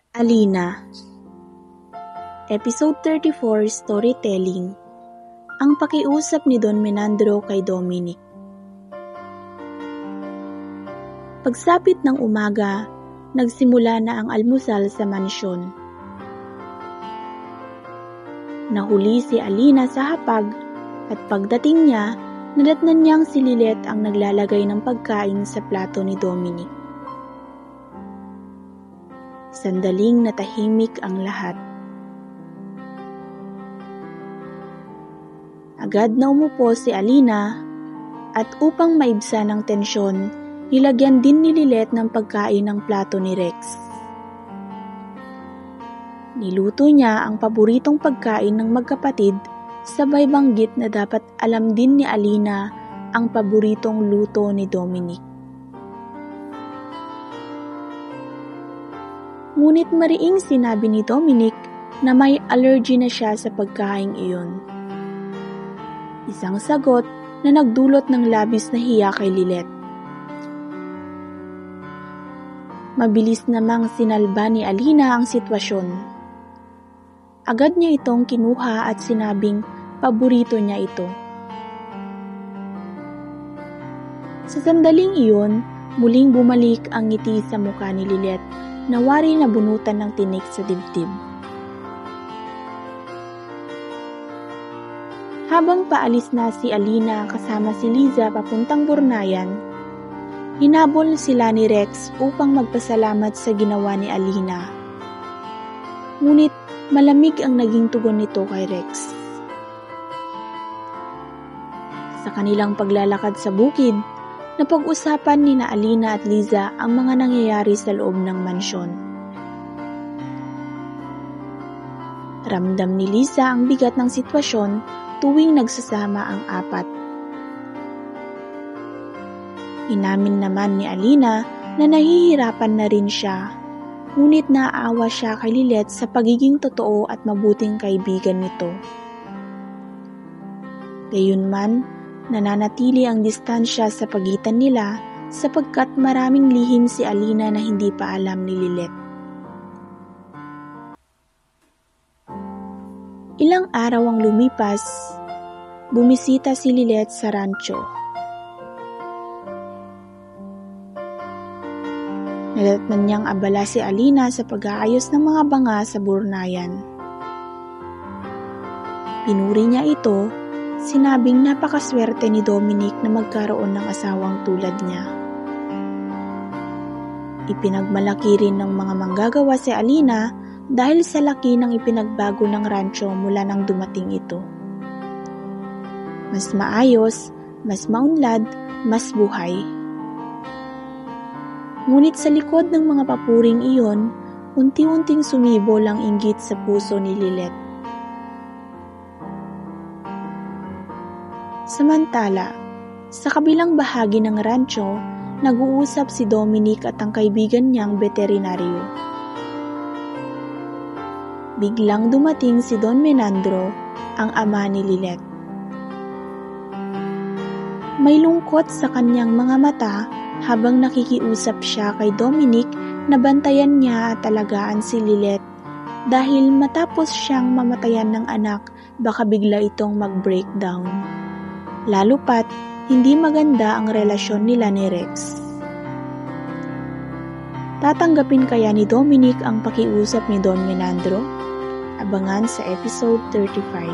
Alina. Episode 34, Storytelling. Ang pakiusap ni Don Menandro kay Dominic. Pagsapit ng umaga, nagsimula na ang almusal sa mansyon. Nahuli si Alina sa hapag at pagdating niya, nadatnan niyang si Lilet ang naglalagay ng pagkain sa plato ni Dominic. Sandaling natahimik ang lahat. Agad na umupo si Alina at upang maibsa ng tensyon, nilagyan din ni Lilet ng pagkain ng plato ni Rex. Niluto niya ang paboritong pagkain ng magkapatid, sabay banggit na dapat alam din ni Alina ang paboritong luto ni Dominic. Ngunit mariing sinabi ni Dominic na may allergy na siya sa pagkain iyon. Isang sagot na nagdulot ng labis na hiya kay Lilet. Mabilis namang sinalba ni Alina ang sitwasyon. Agad niya itong kinuha at sinabing paborito niya ito. Sa sandaling iyon, muling bumalik ang ngiti sa mukha ni Lilet na wari na bunutan ng tinik sa dibdib. Habang paalis na si Alina kasama si Liza papuntang Bornayan, hinabol sila ni Rex upang magpasalamat sa ginawa ni Alina. Ngunit malamig ang naging tugon nito kay Rex. Sa kanilang paglalakad sa bukid, napag-usapan ni na Alina at Liza ang mga nangyayari sa loob ng mansyon. Ramdam ni Liza ang bigat ng sitwasyon tuwing nagsasama ang apat. Inamin naman ni Alina na nahihirapan na rin siya, ngunit naaawa siya kay Lilet sa pagiging totoo at mabuting kaibigan nito. Gayunman, nananatili ang distansya sa pagitan nila sapagkat maraming lihim si Alina na hindi pa alam ni Lilet. Ilang araw ang lumipas, bumisita si Lilet sa rancho. Nadatnan niyang abala si Alina sa pag-aayos ng mga banga sa Bornayan. Pinuri niya ito, sinabing napakaswerte ni Dominic na magkaroon ng asawang tulad niya. Ipinagmalaki rin ng mga manggagawa si Alina dahil sa laki ng ipinagbago ng rancho mula nang dumating ito. Mas maayos, mas maunlad, mas buhay. Ngunit sa likod ng mga papuring iyon, unti-unting sumibol ang inggit sa puso ni Lilet. Samantala, sa kabilang bahagi ng rancho, nag-uusap si Dominic at ang kaibigan niyang veterinaryo. Biglang dumating si Don Menandro, ang ama ni Lilet. May lungkot sa kanyang mga mata habang nakikiusap siya kay Dominic na bantayan niya at alagaan si Lilet dahil matapos siyang mamatayan ng anak, baka bigla itong mag-breakdown. Lalo pat, hindi maganda ang relasyon nila ni Rex. Tatanggapin kaya ni Dominic ang pakiusap ni Don Menandro? Abangan sa episode 35.